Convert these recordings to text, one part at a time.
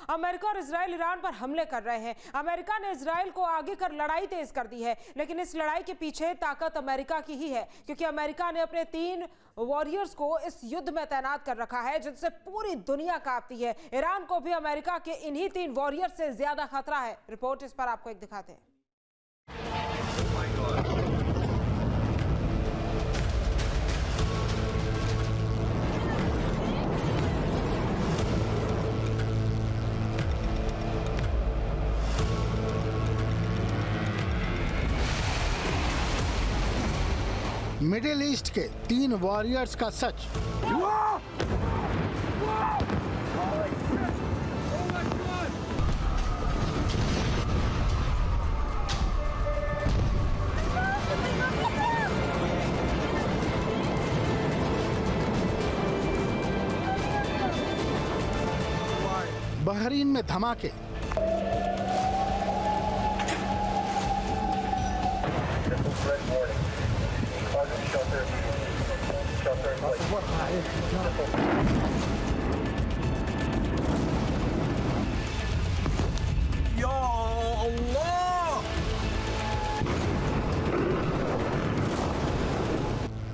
America और Israel Iran पर हमले कर रहे हैं। अमेरिका ने इजराइल को आगे कर लड़ाई तेज कर दी है, लेकिन इस लड़ाई के पीछे ताकत अमेरिका की ही है, क्योंकि अमेरिका ने अपने 3 वॉरियर्स को इस युद्ध में तैनात कर रखा है, जिनसे पूरी दुनिया कांपती है। ईरान को भी अमेरिका के इन्हीं 3 वॉरियर्स से ज्यादा खतरा है। रिपोर्ट इस पर आपको एक दिखाते हैं। मिडिल ईस्ट के 3 वॉरियर्स का सच। बहरीन में धमाके।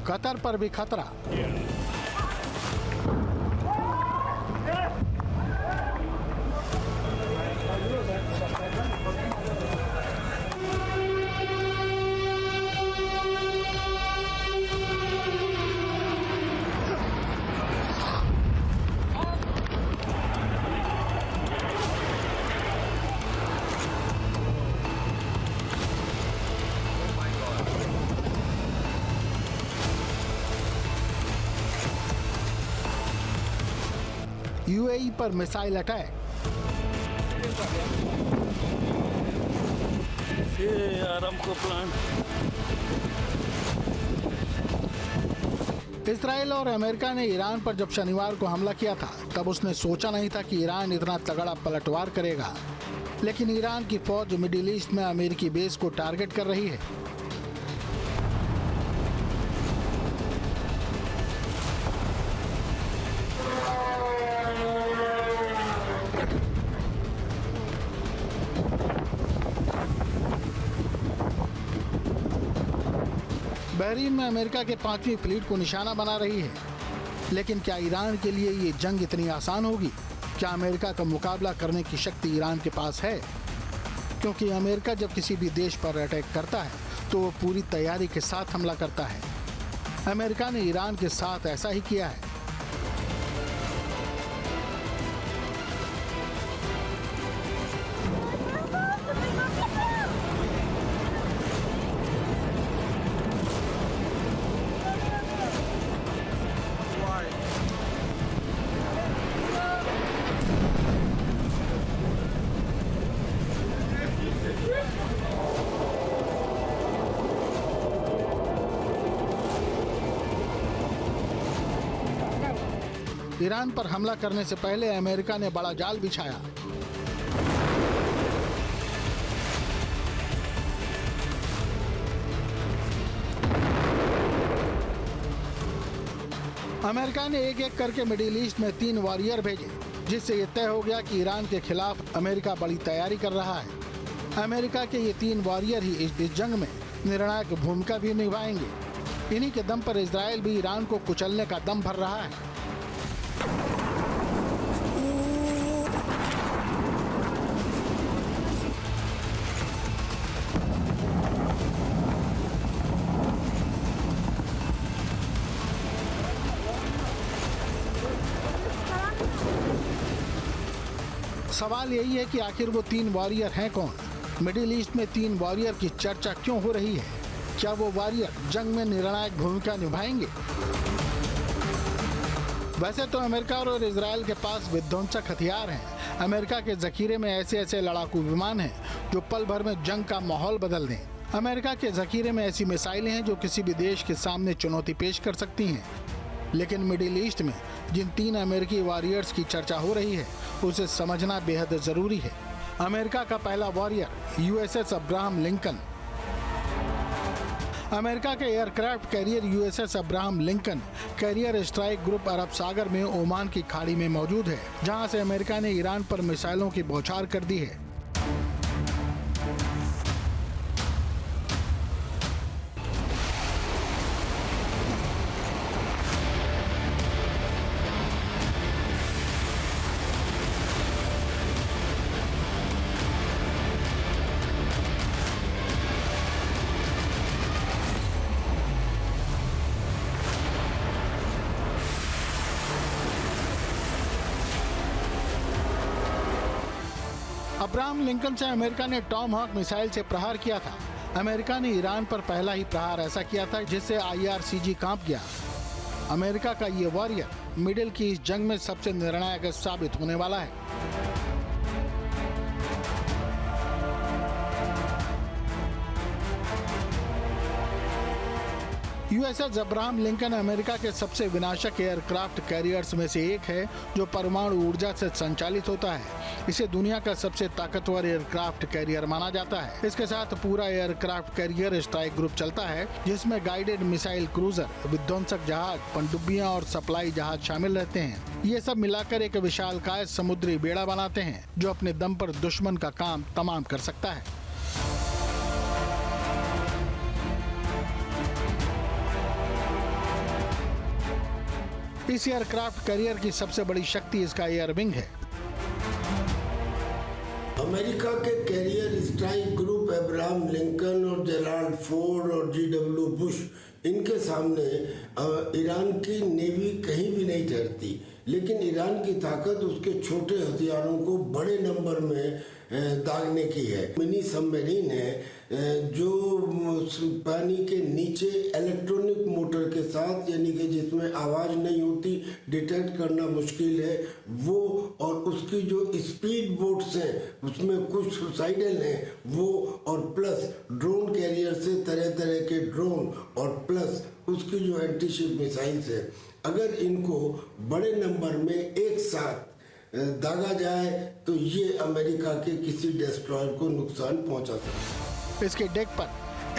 कतर पर भी खतरा। यूएई पर मिसाइल अटैक। ये आरामको प्लांट। इजराइल और अमेरिका ने ईरान पर जब शनिवार को हमला किया था, तब उसने सोचा नहीं था कि ईरान इतना तगड़ा पलटवार करेगा। लेकिन ईरान की फौज मिडिल ईस्ट में अमेरिकी बेस को टारगेट कर रही है। बहरीन में अमेरिका के 5वीं फ्लीट को निशाना बना रही है। लेकिन क्या ईरान के लिए ये जंग इतनी आसान होगी? क्या अमेरिका का मुकाबला करने की शक्ति ईरान के पास है? क्योंकि अमेरिका जब किसी भी देश पर अटैक करता है तो वो पूरी तैयारी के साथ हमला करता है। अमेरिका ने ईरान के साथ ऐसा ही किया है। ईरान पर हमला करने से पहले अमेरिका ने बड़ा जाल बिछाया। अमेरिका ने एक एक करके मिडिल ईस्ट में 3 वॉरियर भेजे, जिससे ये तय हो गया कि ईरान के खिलाफ अमेरिका बड़ी तैयारी कर रहा है। अमेरिका के ये 3 वॉरियर ही इस जंग में निर्णायक भूमिका भी निभाएंगे। इन्हीं के दम पर इजराइल भी ईरान को कुचलने का दम भर रहा है। सवाल यही है कि आखिर वो 3 वॉरियर हैं कौन? मिडिल ईस्ट में 3 वॉरियर की चर्चा क्यों हो रही है? क्या वो वॉरियर जंग में निर्णायक भूमिका निभाएंगे? वैसे तो अमेरिका और इजराइल के पास विध्वंसक हथियार हैं। अमेरिका के जखीरे में ऐसे लड़ाकू विमान हैं जो पल भर में जंग का माहौल बदल दें। अमेरिका के जखीरे में ऐसी मिसाइलें हैं जो किसी भी देश के सामने चुनौती पेश कर सकती हैं। लेकिन मिडिल ईस्ट में जिन 3 अमेरिकी वॉरियर्स की चर्चा हो रही है, उसे समझना बेहद जरूरी है। अमेरिका का पहला warrior USS Abraham Lincoln. America के aircraft carrier USS Abraham Lincoln carrier strike group अरब सागर में ओमान की खाड़ी में मौजूद है, जहां से अमेरिका ने ईरान पर मिसाइलों की बौछार कर दी है। अब्राहम लिंकन से अमेरिका ने टॉम हॉक मिसाइल से प्रहार किया था। अमेरिका ने ईरान पर पहला ही प्रहार ऐसा किया था जिससे IRCG कांप गया। अमेरिका का ये वॉरियर मिडिल की इस जंग में सबसे निर्णायक साबित होने वाला है। यूएसएस अब्राहम लिंकन अमेरिका के सबसे विनाशक एयरक्राफ्ट कैरियर्स में से एक है, जो परमाणु ऊर्जा से संचालित होता है। इसे दुनिया का सबसे ताकतवर एयरक्राफ्ट कैरियर माना जाता है। इसके साथ पूरा एयरक्राफ्ट कैरियर स्ट्राइक ग्रुप चलता है, जिसमें गाइडेड मिसाइल क्रूजर, विध्वंसक जहाज, पनडुब्बियां और सप्लाई जहाज शामिल रहते हैं। ये सब मिलाकर एक विशालकाय समुद्री बेड़ा बनाते हैं, जो अपने दम पर दुश्मन का काम तमाम कर सकता है। इस एयरक्राफ्ट कैरियर की सबसे बड़ी शक्ति इसका एयर विंग है। अमेरिका के career strike group Abraham Lincoln और जेराल्ड फोर्ड और GW बुश, इनके सामने ईरान की नेवी कहीं भी नहीं ठहरती। लेकिन ईरान की ताकत उसके छोटे हथियारों को बड़े नंबर में दागने की है। मिनी सबमरीन है जो पानी के नीचे इलेक्ट्रॉनिक मोटर के साथ, यानी कि जिसमें आवाज नहीं होती, डिटेक्ट करना मुश्किल है वो, और उसकी जो स्पीड बोट्स हैं उसमें कुछ सुसाइडल हैं वो, और प्लस ड्रोन कैरियर से तरह तरह के ड्रोन, और प्लस उसकी जो एंटीशिप मिसाइल्स है। अगर इनको बड़े नंबर में एक साथ दागा जाए तो ये अमेरिका के किसी डिस्ट्रॉयर को नुकसान पहुंचा सकता है। इसके डेक पर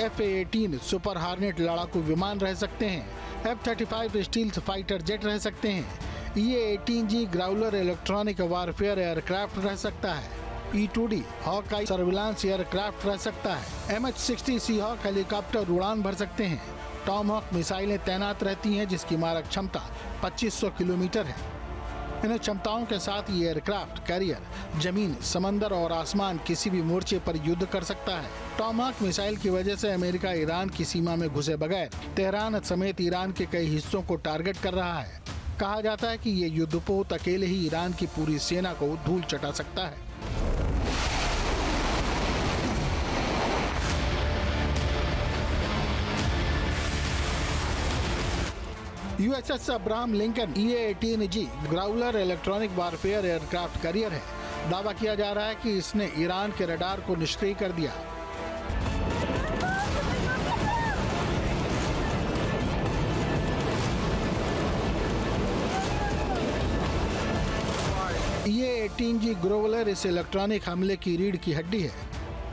F/A-18 सुपर हार्नेट लड़ाकू विमान रह सकते हैं, F-35 स्टील्थ फाइटर जेट रह सकते हैं, EA-18G Growler electronic warfare aircraft रह सकता है, E-2D हॉकाई सर्विलांस एयरक्राफ्ट रह सकता है, MH-60 सीहॉक हेलीकॉप्टर उड़ान भर सकते हैं। टॉम हॉक मिसाइलें तैनात रहती हैं, जिसकी मारक क्षमता 2500 किलोमीटर है। इन क्षमताओं के साथ ये एयरक्राफ्ट कैरियर जमीन, समंदर और आसमान किसी भी मोर्चे पर युद्ध कर सकता है। टॉम हॉक मिसाइल की वजह से अमेरिका ईरान की सीमा में घुसे बगैर तेहरान समेत ईरान के कई हिस्सों को टारगेट कर रहा है। कहा जाता है कि ये युद्धपोत अकेले ही ईरान की पूरी सेना को धूल चटा सकता है। USS Abraham Lincoln EA-18G Growler electronic warfare aircraft carrier है। दावा किया जा रहा है कि इसने ईरान के रडार को निष्क्रिय कर दिया। EA-18G ग्राउलर इस इलेक्ट्रॉनिक हमले की रीढ़ की हड्डी है,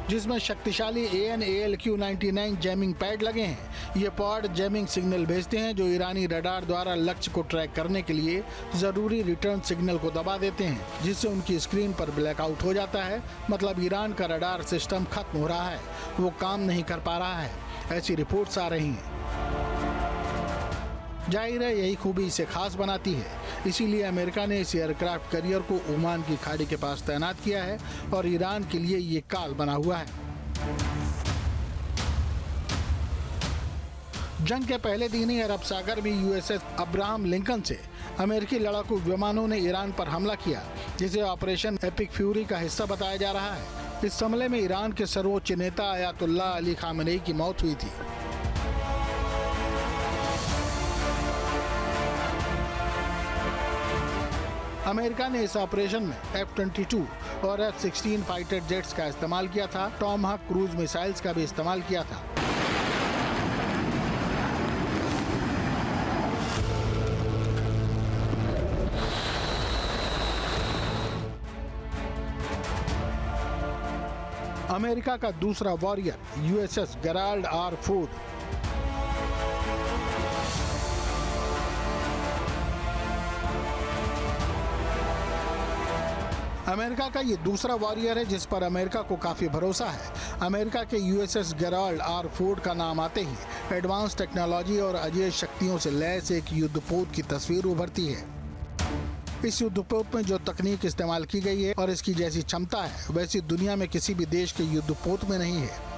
जिसमें शक्तिशाली AN/ALQ-99 जैमिंग पैड लगे हैं। ये पॉड जैमिंग सिग्नल भेजते हैं, जो ईरानी रडार द्वारा लक्ष्य को ट्रैक करने के लिए जरूरी रिटर्न सिग्नल को दबा देते हैं, जिससे उनकी स्क्रीन पर ब्लैकआउट हो जाता है। मतलब ईरान का रडार सिस्टम खत्म हो रहा है, वो काम नहीं कर पा रहा है, ऐसी रिपोर्ट्स आ रही हैं। जाहिर है यही खूबी इसे खास बनाती है, इसीलिए अमेरिका ने इस एयरक्राफ्ट कैरियर को ओमान की खाड़ी के पास तैनात किया है और ईरान के लिए ये काल बना हुआ है। जंग के पहले दिन ही अरब सागर में यूएसएस अब्राहम लिंकन से अमेरिकी लड़ाकू विमानों ने ईरान पर हमला किया, जिसे ऑपरेशन एपिक फ्यूरी का हिस्सा बताया जा रहा है। इस हमले में ईरान के सर्वोच्च नेता अयातुल्लाह अली खामेनेई की मौत हुई थी। अमेरिका ने इस ऑपरेशन में F-22 और F-16 फाइटर जेट्स का इस्तेमाल किया था। टॉम हॉक क्रूज मिसाइल्स का भी इस्तेमाल किया था। अमेरिका का दूसरा warrior USS Gerald R. Ford America का ये दूसरा वॉरियर है जिस पर अमेरिका को काफी भरोसा है। अमेरिका के यूएसएस गेराल्ड आर फोर्ड का नाम आते ही एडवांस टेक्नोलॉजी और अजेय शक्तियों से लैस एक युद्धपोत की तस्वीर उभरती है। इस युद्धपोत में जो तकनीक इस्तेमाल की गई है और इसकी जैसी क्षमता है वैसी दुनिया में किसी भी देश के युद्धपोत में नहीं है।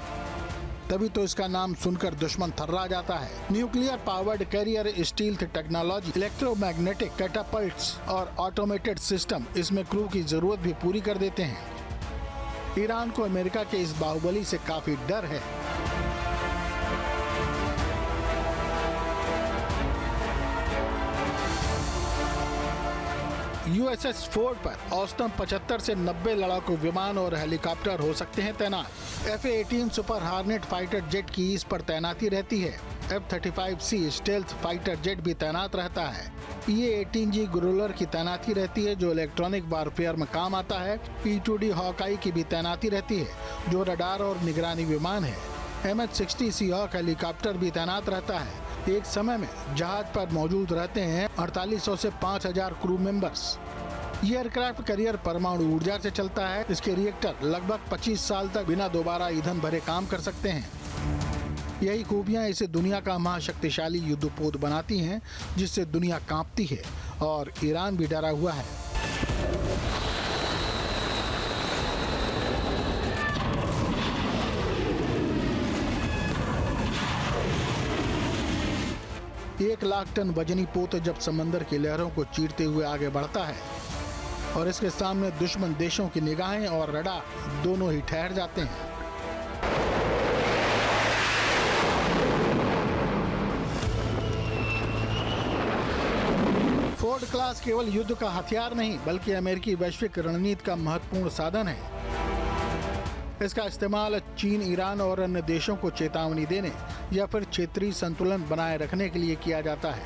तभी तो इसका नाम सुनकर दुश्मन थर्रा जाता है। Nuclear powered carrier stealth technology, electromagnetic catapults और ऑटोमेटेड सिस्टम इसमें क्रू की जरूरत भी पूरी कर देते हैं। ईरान को अमेरिका के इस बाहुबली से काफी डर है। यूएसएस फोर्ड पर औसतन 75 से 90 लड़ाकू विमान और हेलीकॉप्टर हो सकते हैं तैनात। F-18 सुपर हार्नेट फाइटर जेट की इस पर तैनाती रहती है। F-35C स्टेल्थ फाइटर जेट भी तैनात रहता है। PA-18G ग्रोलर की तैनाती रहती है जो इलेक्ट्रॉनिक वारफेयर में काम आता है। E-2D हॉकाई की भी तैनाती रहती है जो रडार और निगरानी विमान है। MH-60 सीहॉक हेलीकॉप्टर भी तैनात रहता है। एक समय में जहाज पर मौजूद रहते हैं 4800 से 5000 क्रू मेंबर्स। ये एयरक्राफ्ट कैरियर परमाणु ऊर्जा से चलता है। इसके रिएक्टर लगभग 25 साल तक बिना दोबारा ईंधन भरे काम कर सकते हैं। यही खूबियां इसे दुनिया का महाशक्तिशाली युद्धपोत बनाती हैं जिससे दुनिया कांपती है और ईरान भी डरा हुआ है। एक लाख टन वजनी पोत जब समंदर की लहरों को चीरते हुए आगे बढ़ता है और इसके सामने दुश्मन देशों की निगाहें और रडार दोनों ही ठहर जाते हैं। फोर्ड क्लास केवल युद्ध का हथियार नहीं बल्कि अमेरिकी वैश्विक रणनीति का महत्वपूर्ण साधन है। इसका इस्तेमाल चीन, ईरान और अन्य देशों को चेतावनी देने या फिर क्षेत्रीय संतुलन बनाए रखने के लिए किया जाता है।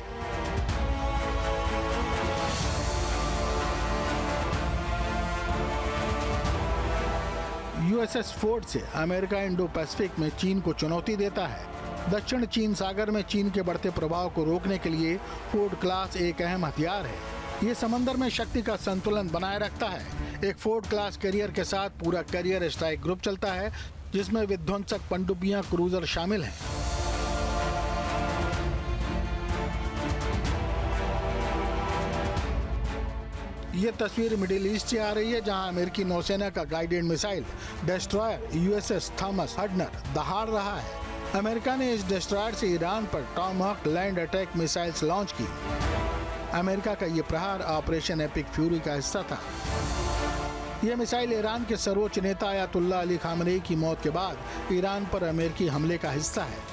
यूएसएस फोर्ड से अमेरिका इंडो पैसिफिक में चीन को चुनौती देता है। दक्षिण चीन सागर में चीन के बढ़ते प्रभाव को रोकने के लिए फोर्ड क्लास एक अहम हथियार है। ये समंदर में शक्ति का संतुलन बनाए रखता है। एक फोर्ड क्लास कैरियर के साथ पूरा कैरियर स्ट्राइक ग्रुप चलता है जिसमें विध्वंसक पनडुब्बियां, क्रूजर शामिल हैं। ये तस्वीर मिडिल ईस्ट से आ रही है जहां अमेरिकी नौसेना का guided missile destroyer USS Thomas हडनर दहाड़ रहा है। अमेरिका ने इस डिस्ट्रॉयर से ईरान पर Tomahawk land attack missiles launch की। अमेरिका का ये प्रहार ऑपरेशन एपिक फ्यूरी का हिस्सा था। यह मिसाइल ईरान के सर्वोच्च नेता अयतुल्लाह अली खामनेई की मौत के बाद ईरान पर अमेरिकी हमले का हिस्सा है।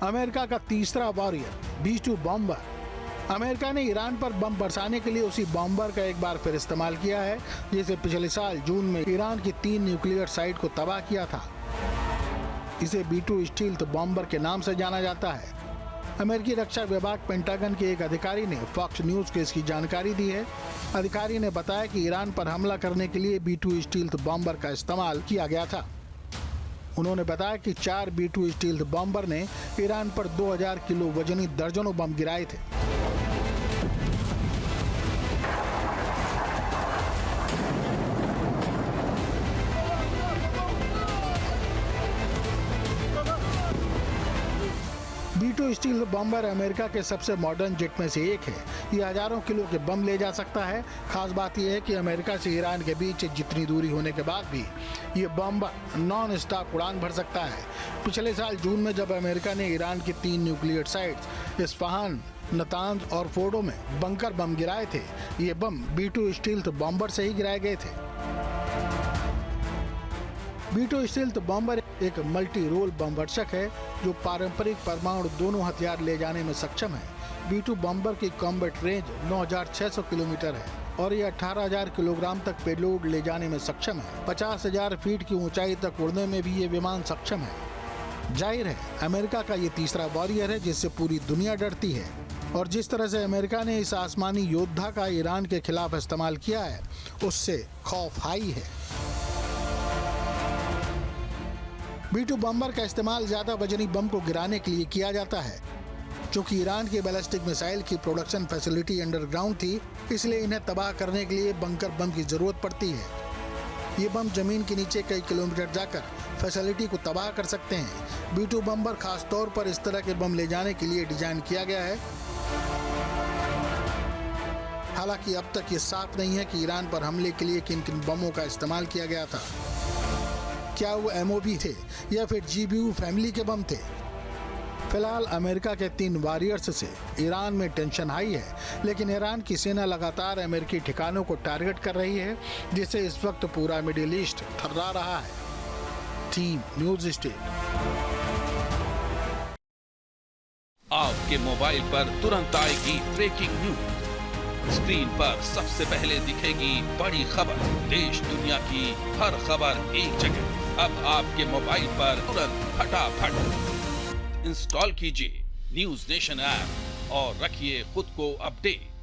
अमेरिका का तीसरा वॉरियर B-2 बॉम्बर। अमेरिका ने ईरान पर बम बरसाने के लिए उसी बॉम्बर का एक बार फिर इस्तेमाल किया है जिसे पिछले साल जून में ईरान की 3 न्यूक्लियर साइट को तबाह किया था। इसे B-2 स्टील्थ बॉम्बर के नाम से जाना जाता है। अमेरिकी रक्षा विभाग पेंटागन के एक अधिकारी ने फॉक्स न्यूज को इसकी जानकारी दी है। अधिकारी ने बताया कि ईरान पर हमला करने के लिए B-2 स्टील्थ बॉम्बर का इस्तेमाल किया गया था। उन्होंने बताया कि 4 B-2 स्टील्थ बॉम्बर ने ईरान पर 2000 किलो वजनी दर्जनों बम गिराए थे। B-2 स्टील्थ बॉम्बर अमेरिका के सबसे मॉडर्न जेट में से एक है। ये हजारों किलो के बम ले जा सकता है। खास बात यह है कि अमेरिका से ईरान के बीच जितनी दूरी होने के बाद भी ये बॉम्बर नॉन स्टॉप उड़ान भर सकता है। पिछले साल जून में जब अमेरिका ने ईरान की 3 न्यूक्लियर साइट्स इस्फहान, नतांज और फोर्डो में बंकर बम गिराए थे, ये बम B-2 स्टील्थ बॉम्बर से ही गिराए गए थे। B-2 स्टील्थ बॉम्बर एक मल्टी रोल बम वर्षक है जो पारंपरिक परमाणु दोनों हथियार ले जाने में सक्षम है। B-2 बॉम्बर की कॉम्बैट रेंज 9600 किलोमीटर है और ये 18000 किलोग्राम तक पेलोड ले जाने में सक्षम है। 50000 फीट की ऊंचाई तक उड़ने में भी ये विमान सक्षम है। जाहिर है अमेरिका का ये तीसरा वॉरियर है जिससे पूरी दुनिया डरती है और जिस तरह से अमेरिका ने इस आसमानी योद्धा का ईरान के खिलाफ इस्तेमाल किया है उससे खौफ हाई है। B-2 बम्बर का इस्तेमाल ज्यादा वजनी बम को गिराने के लिए किया जाता है। चूंकि ईरान की बैलिस्टिक मिसाइल की प्रोडक्शन फैसिलिटी अंडरग्राउंड थी, इसलिए इन्हें तबाह करने के लिए बंकर बम की जरूरत पड़ती है। ये बम जमीन के नीचे कई किलोमीटर जाकर फैसिलिटी को तबाह कर सकते हैं। B-2 बम्बर खास तौर पर इस तरह के बम ले जाने के लिए डिजाइन किया गया है। हालांकि अब तक ये साफ नहीं है कि ईरान पर हमले के लिए किन किन बमों का इस्तेमाल किया गया था। क्या वो MOB थे या फिर GBU फैमिली के बम थे। फिलहाल अमेरिका के 3 वॉरियर्स से ईरान में टेंशन हाई है, लेकिन ईरान की सेना लगातार अमेरिकी ठिकानों को टारगेट कर रही है, जिससे इस वक्त पूरा मिडिल ईस्ट थर्रा रहा है। Team news state. आपके मोबाइल पर तुरंत आएगी ब्रेकिंग न्यूज। स्क्रीन पर सबसे पहले दिखेगी बड़ी खबर। देश दुनिया की हर खबर एक जगह। अब आपके मोबाइल पर तुरंत फटाफट इंस्टॉल कीजिए न्यूज़ नेशन ऐप और रखिए खुद को अपडेट।